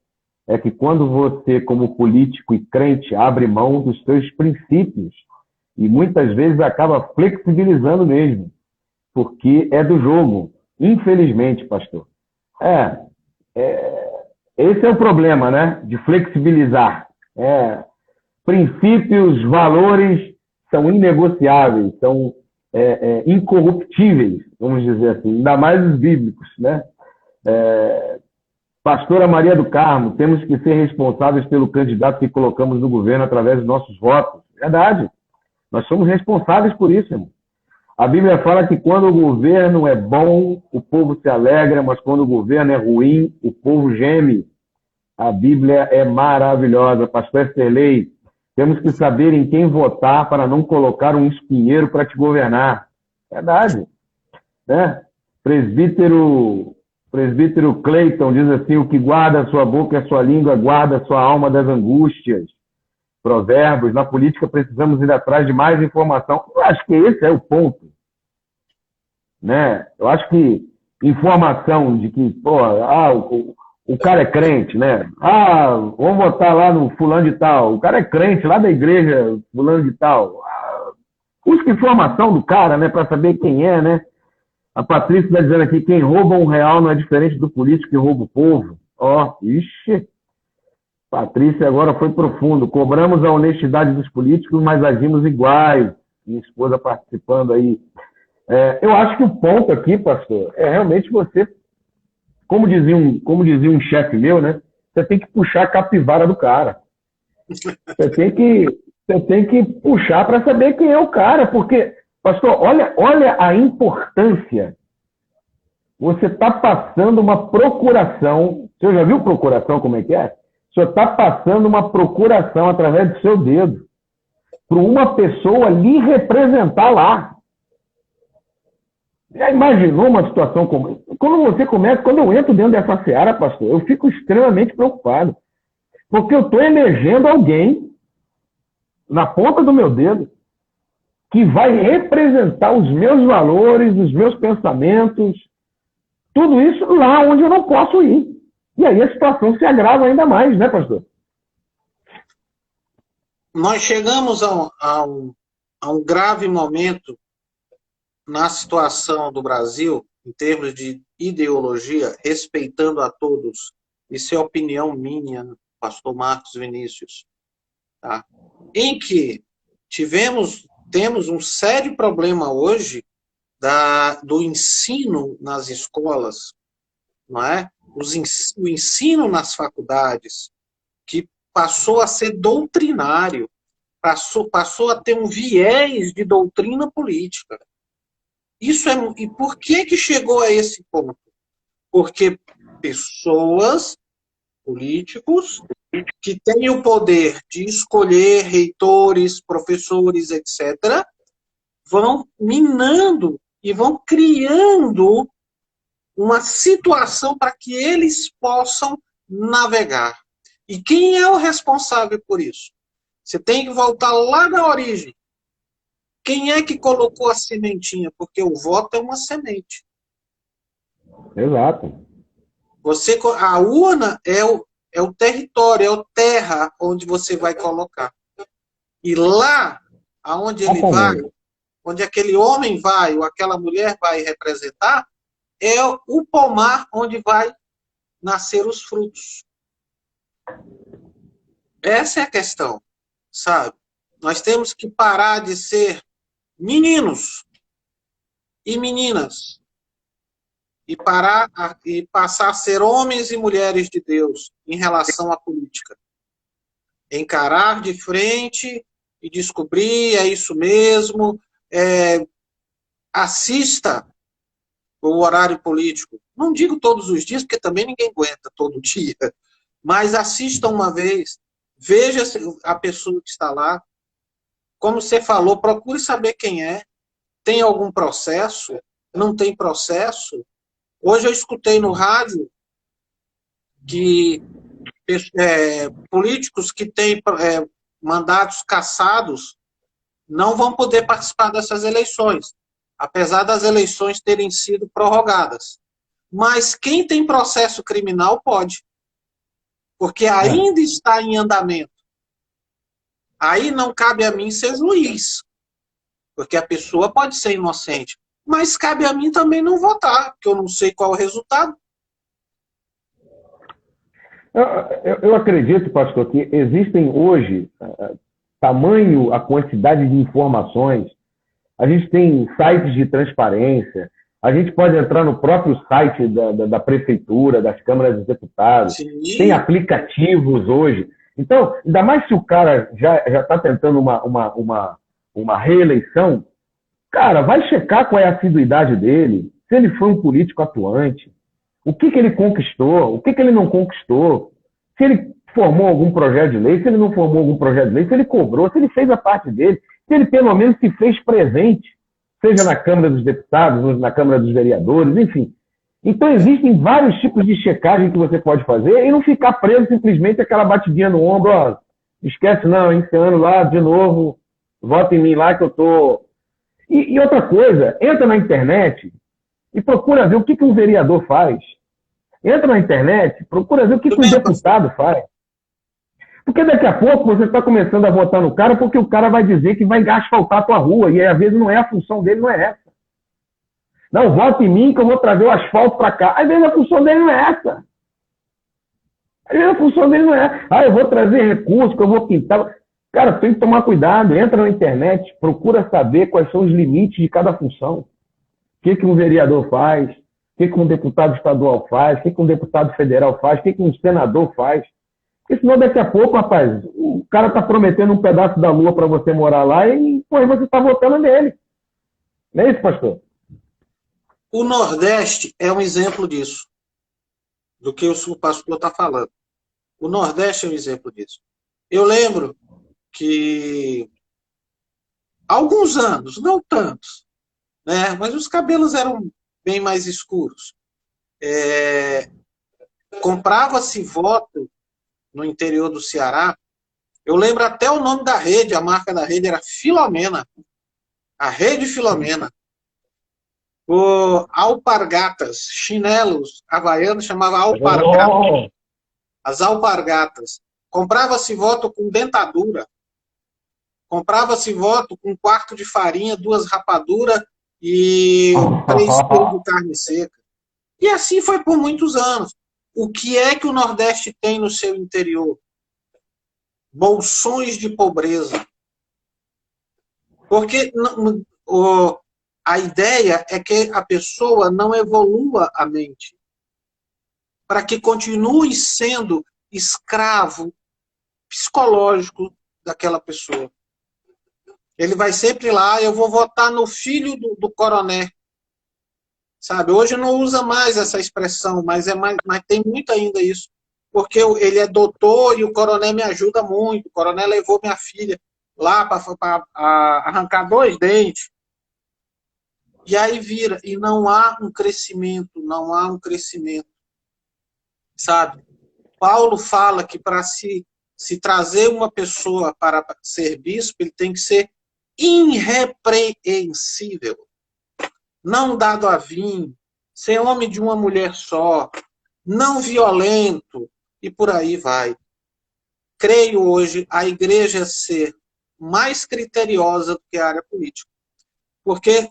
é que quando você, como político e crente, abre mão dos seus princípios e muitas vezes acaba flexibilizando mesmo, porque é do jogo. Infelizmente, pastor. Esse é o problema, né? De flexibilizar. Princípios, valores são inegociáveis, são incorruptíveis, vamos dizer assim, ainda mais os bíblicos, né? Pastora Maria do Carmo, temos que ser responsáveis pelo candidato que colocamos no governo através dos nossos votos. Verdade. Nós somos responsáveis por isso, irmão. A Bíblia fala que quando o governo é bom, o povo se alegra, mas quando o governo é ruim, o povo geme. A Bíblia é maravilhosa. Pastor Esterlei, temos que saber em quem votar para não colocar um espinheiro para te governar. Verdade. Né? Presbítero Cleiton diz assim, o que guarda a sua boca e a sua língua, guarda a sua alma das angústias. Provérbios, na política precisamos ir atrás de mais informação. Eu acho que esse é o ponto. Né? Eu acho que informação de que, o cara é crente, né? Vamos votar lá no fulano de tal. O cara é crente lá da igreja fulano de tal. Busca informação do cara, né? Para saber quem é, né? A Patrícia está dizendo aqui, quem rouba R$1 não é diferente do político que rouba o povo. Ixi. Patrícia agora foi profundo. Cobramos a honestidade dos políticos, mas agimos iguais. Minha esposa participando aí. Eu acho que o ponto aqui, pastor, é realmente você, como dizia um chefe meu, né? Você tem que puxar a capivara do cara. Você tem que puxar para saber quem é o cara, porque, pastor, olha a importância. Você está passando uma procuração. Você já viu procuração como é que é? Você está passando uma procuração através do seu dedo para uma pessoa lhe representar lá. Já imaginou uma situação como... Quando eu entro dentro dessa seara, pastor, eu fico extremamente preocupado. Porque eu estou elegendo alguém na ponta do meu dedo que vai representar os meus valores, os meus pensamentos, tudo isso lá onde eu não posso ir. E aí a situação se agrava ainda mais, né, pastor? Nós chegamos a um grave momento na situação do Brasil, em termos de ideologia, respeitando a todos, isso é opinião minha, pastor Marcos Vinícius, tá? Em que temos um sério problema hoje do ensino nas escolas, não é? O ensino nas faculdades, que passou a ser doutrinário, passou a ter um viés de doutrina política. E por que chegou a esse ponto? Porque pessoas, políticos, que têm o poder de escolher reitores, professores, etc., vão minando e vão criando uma situação para que eles possam navegar. E quem é o responsável por isso? Você tem que voltar lá na origem. Quem é que colocou a sementinha? Porque o voto é uma semente. Exato. A urna é o território, é a terra onde você vai colocar. E lá, aonde ele vai, onde aquele homem vai, ou aquela mulher vai representar, é o pomar onde vai nascer os frutos. Essa é a questão, sabe? Nós temos que parar de ser meninos e meninas e passar a ser homens e mulheres de Deus em relação à política. Encarar de frente e descobrir, é isso mesmo, assista o horário político. Não digo todos os dias, porque também ninguém aguenta todo dia, mas assista uma vez, veja a pessoa que está lá, como você falou, procure saber quem é, tem algum processo, não tem processo. Hoje eu escutei no rádio que políticos que têm mandatos cassados não vão poder participar dessas eleições, apesar das eleições terem sido prorrogadas. Mas quem tem processo criminal pode, porque ainda está em andamento. Aí não cabe a mim ser juiz, porque a pessoa pode ser inocente, mas cabe a mim também não votar, porque eu não sei qual é o resultado. Eu acredito, pastor, que existem hoje, tamanho a quantidade de informações, a gente tem sites de transparência, a gente pode entrar no próprio site da prefeitura, das câmaras dos deputados, Sim. Tem aplicativos hoje. Então, ainda mais se o cara já está tentando uma reeleição, cara, vai checar qual é a assiduidade dele, se ele foi um político atuante, o que ele conquistou, o que ele não conquistou, se ele formou algum projeto de lei, se ele não formou algum projeto de lei, se ele cobrou, se ele fez a parte dele, se ele pelo menos se fez presente, seja na Câmara dos Deputados, na Câmara dos Vereadores, enfim. Então existem vários tipos de checagem que você pode fazer e não ficar preso simplesmente aquela batidinha no ombro, ó, esquece não, esse ano lá de novo, vota em mim lá que eu tô... E outra coisa, entra na internet e procura ver o que um vereador faz. Entra na internet, procura ver o que um deputado faz. Porque daqui a pouco você está começando a votar no cara porque o cara vai dizer que vai asfaltar a tua rua. E às vezes não é a função dele, não é essa. Não, vota em mim que eu vou trazer o asfalto para cá. Às vezes a função dele não é essa. Às vezes a função dele não é. Eu vou trazer recursos, que eu vou pintar. Cara, tem que tomar cuidado. Entra na internet, procura saber quais são os limites de cada função. O que um vereador faz, o que um deputado estadual faz, o que um deputado federal faz, o que um senador faz. Porque senão daqui a pouco, rapaz, o cara está prometendo um pedaço da lua para você morar lá e depois você está votando nele. Não é isso, pastor? O Nordeste é um exemplo disso, do que o pastor está falando. O Nordeste é um exemplo disso. Eu lembro que há alguns anos, não tantos, né, mas os cabelos eram bem mais escuros. Comprava-se voto no interior do Ceará. Eu lembro até o nome da rede, a marca da rede era Filomena. A Rede Filomena. Alpargatas, chinelos havaianos, chamava alpargatas. As alpargatas. Comprava-se voto com dentadura. Comprava-se voto com um quarto de farinha, 2 rapaduras e 3 quilos de carne seca. E assim foi por muitos anos. O que é que o Nordeste tem no seu interior? Bolsões de pobreza. Porque a ideia é que a pessoa não evolua a mente, para que continue sendo escravo psicológico daquela pessoa. Ele vai sempre lá, eu vou votar no filho do coronel. Sabe? Hoje não usa mais essa expressão, mas tem muito ainda isso. Porque ele é doutor e o coronel me ajuda muito. O coronel levou minha filha lá para arrancar 2 dentes. E aí vira. E não há um crescimento, não há um crescimento. Sabe? Paulo fala que para se trazer uma pessoa para ser bispo, ele tem que ser irrepreensível, não dado a vinho, ser homem de uma mulher só, não violento, e por aí vai. Creio hoje a igreja ser mais criteriosa do que a área política. Porque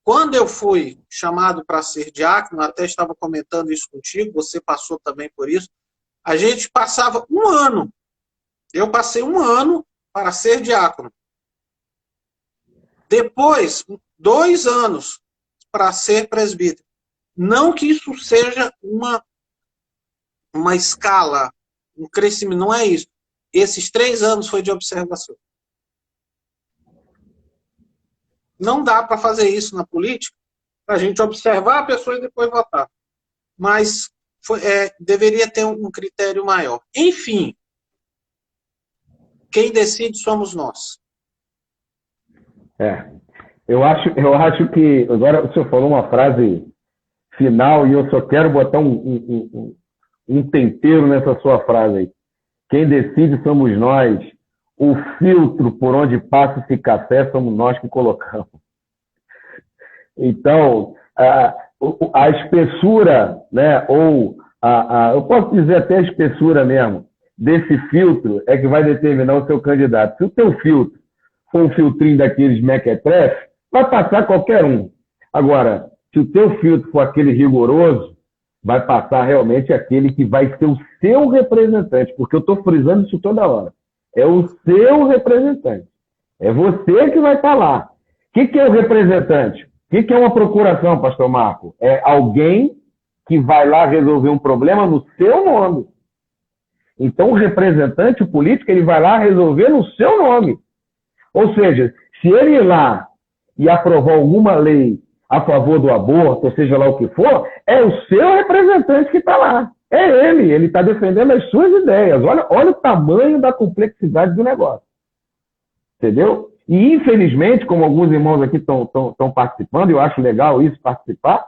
quando eu fui chamado para ser diácono, até estava comentando isso contigo, você passou também por isso, a gente passava 1 ano. Eu passei 1 ano para ser diácono. Depois, 2 anos para ser presbítero. Não que isso seja uma escala, um crescimento, não é isso. Esses 3 anos foi de observação. Não dá para fazer isso na política, para a gente observar a pessoa e depois votar. Mas deveria ter um critério maior. Enfim, quem decide somos nós. Eu acho que agora o senhor falou uma frase final e eu só quero botar um tempero nessa sua frase aí. Quem decide somos nós. O filtro por onde passa esse café somos nós que colocamos. Então, a espessura, né, ou eu posso dizer até a espessura mesmo, desse filtro é que vai determinar o seu candidato. Se o teu filtro for um filtrinho daqueles mequetrefe, vai passar qualquer um. Agora, se o teu filtro for aquele rigoroso, vai passar realmente aquele que vai ser o seu representante, porque eu estou frisando isso toda hora. É o seu representante. É você que vai estar lá. O que é o representante? O que é uma procuração, pastor Marco? É alguém que vai lá resolver um problema no seu nome. Então, o representante, o político, ele vai lá resolver no seu nome. Ou seja, se ele ir lá e aprovar alguma lei a favor do aborto, ou seja lá o que for, é o seu representante que está lá. É ele está defendendo as suas ideias. Olha o tamanho da complexidade do negócio. Entendeu? E, infelizmente, como alguns irmãos aqui estão participando, eu acho legal isso, participar,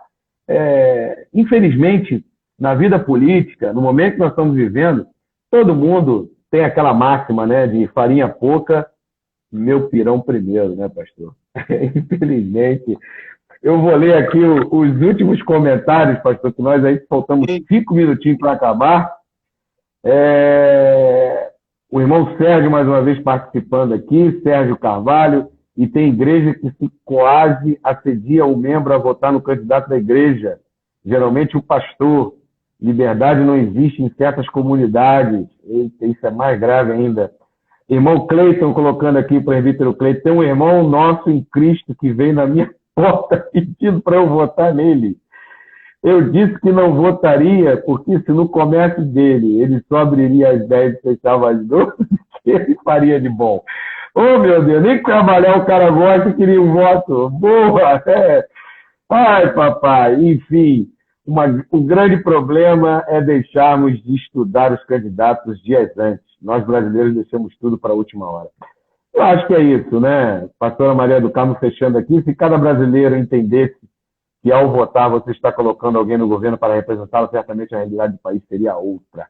infelizmente, na vida política, no momento que nós estamos vivendo, todo mundo tem aquela máxima, né, de farinha pouca, meu pirão primeiro, né, pastor? Infelizmente. Eu vou ler aqui os últimos comentários, pastor, que nós aí faltamos 5 minutinhos para acabar. O irmão Sérgio, mais uma vez, participando aqui, Sérgio Carvalho, e tem igreja que se quase assedia o membro a votar no candidato da igreja, geralmente o pastor. Liberdade não existe em certas comunidades. Eita, isso é mais grave ainda. Irmão Cleiton, colocando aqui, o presbítero Cleiton, tem um irmão nosso em Cristo que veio na minha porta pedindo para eu votar nele. Eu disse que não votaria, porque se no comércio dele ele só abriria às 10 e fechava às 12, que ele faria de bom. Oh, meu Deus, nem trabalhar o cara gosta e queria um voto. Boa! Ai, papai, enfim. O grande problema é deixarmos de estudar os candidatos dias antes. Nós brasileiros deixamos tudo para a última hora. Eu acho que é isso, né? Pastora Maria do Carmo fechando aqui. Se cada brasileiro entendesse que ao votar você está colocando alguém no governo para representá-lo, certamente a realidade do país seria outra.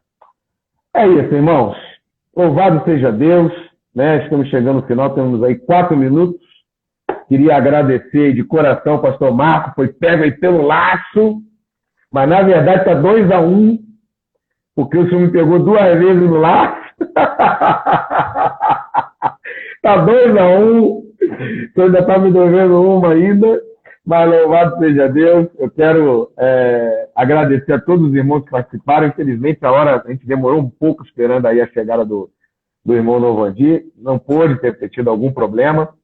É isso, irmãos. Louvado seja Deus, né? Estamos chegando no final, temos aí 4 minutos. Queria agradecer de coração ao pastor Marco, foi pego aí pelo laço, mas na verdade está 2-1, porque o senhor me pegou 2 vezes no laço. Está 2-1, o senhor ainda está me devendo uma ainda. Mas louvado seja Deus. Eu quero agradecer a todos os irmãos que participaram. Infelizmente, a gente demorou um pouco esperando aí a chegada do irmão Novandir. Não pôde ter tido algum problema.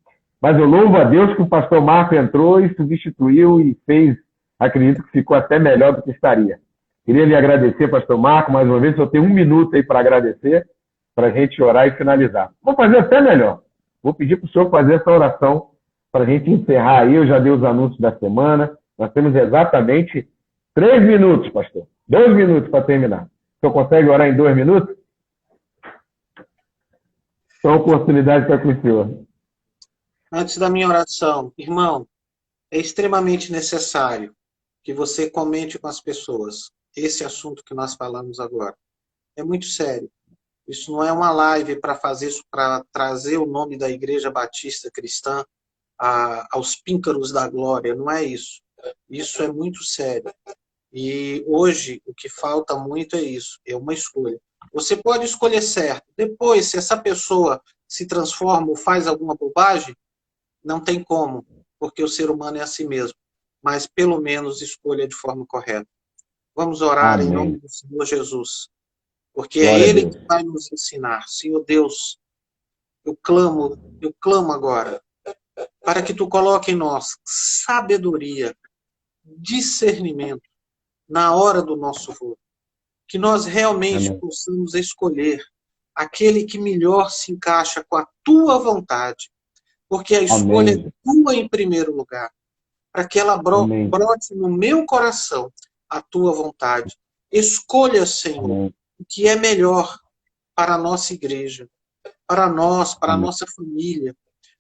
Mas eu louvo a Deus que o pastor Marco entrou e substituiu e fez, acredito que ficou até melhor do que estaria. Queria lhe agradecer, pastor Marco, mais uma vez. Eu tenho um minuto aí para agradecer, para a gente orar e finalizar. Vou fazer até melhor. Vou pedir para o senhor fazer essa oração para a gente encerrar aí. Eu já dei os anúncios da semana. Nós temos exatamente 3 minutos, pastor. 2 minutos para terminar. O senhor consegue orar em 2 minutos? Só oportunidade para com o senhor. Antes da minha oração, irmão, é extremamente necessário que você comente com as pessoas esse assunto que nós falamos agora. É muito sério. Isso não é uma live para fazer isso, para trazer o nome da Igreja Batista Cristã aos píncaros da glória. Não é isso. Isso é muito sério. E hoje o que falta muito é isso. É uma escolha. Você pode escolher certo. Depois, se essa pessoa se transforma ou faz alguma bobagem, não tem como, porque o ser humano é assim mesmo. Mas pelo menos escolha de forma correta. Vamos orar Amém. Em nome do Senhor Jesus. Porque Glória é Ele que vai nos ensinar. Senhor Deus, eu clamo agora, para que Tu coloque em nós sabedoria, discernimento, na hora do nosso voo. Que nós realmente Amém. Possamos escolher aquele que melhor se encaixa com a Tua vontade. Porque a escolha Amém. É Tua em primeiro lugar. Para que ela brote no meu coração a Tua vontade. Escolha, Senhor, Amém. O que é melhor para a nossa igreja, para nós, para a nossa família.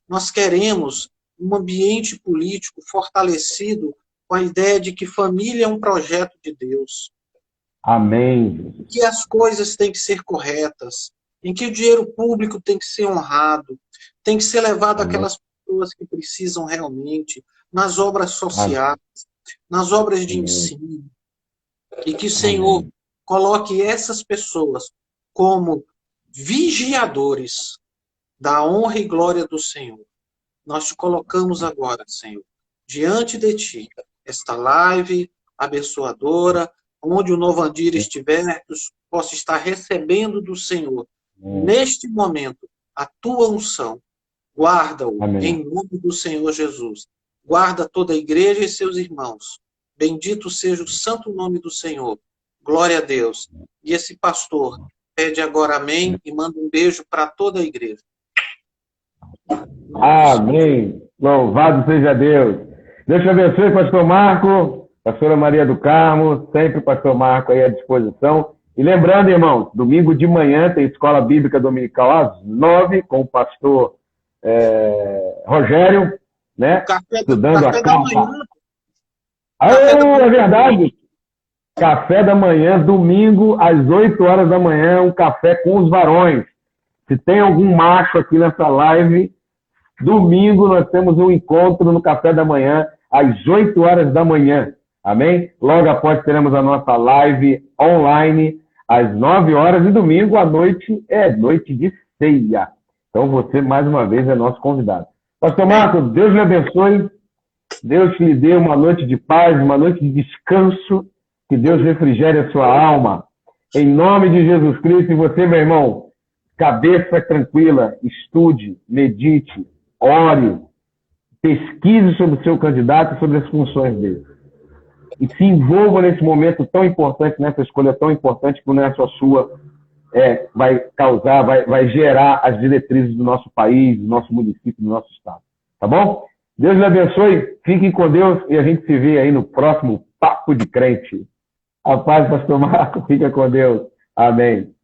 Nós queremos um ambiente político fortalecido com a ideia de que família é um projeto de Deus. Amém. Que as coisas têm que ser corretas, em que o dinheiro público tem que ser honrado, tem que ser levado àquelas pessoas que precisam realmente, nas obras sociais, nas obras de ensino. E que o Senhor coloque essas pessoas como vigiadores da honra e glória do Senhor. Nós te colocamos agora, Senhor, diante de Ti, esta live abençoadora, onde o Novandir estiver, possa estar recebendo do Senhor, neste momento, a Tua unção. Guarda-o em nome do Senhor Jesus. Guarda toda a igreja e seus irmãos. Bendito seja o santo nome do Senhor. Glória a Deus. E esse pastor pede agora amém e manda um beijo para toda a igreja. Amém. Louvado seja Deus. Deus te abençoe, pastor Marco, pastora Maria do Carmo, sempre pastor Marco aí à disposição. E lembrando, irmãos, domingo de manhã tem Escola Bíblica Dominical às 9 com o pastor Rogério, né? Estudando a carta. É verdade. Café da manhã, domingo, às 8 horas da manhã, um café com os varões. Se tem algum macho aqui nessa live, domingo nós temos um encontro no café da manhã, às 8 horas da manhã. Amém? Logo após teremos a nossa live online, às 9 horas, e domingo à noite é noite de ceia. Então você, mais uma vez, é nosso convidado. Pastor Marco, Deus lhe abençoe. Deus lhe dê uma noite de paz, uma noite de descanso. Que Deus refrigere a sua alma. Em nome de Jesus Cristo. E você, meu irmão, cabeça tranquila, estude, medite, ore, pesquise sobre o seu candidato e sobre as funções dele. E se envolva nesse momento tão importante, nessa escolha tão importante que não é só sua, vai causar, vai gerar as diretrizes do nosso país, do nosso município, do nosso estado. Tá bom? Deus lhe abençoe, fiquem com Deus e a gente se vê aí no próximo Papo de Crente. A paz, pastor Marco, fica com Deus. Amém.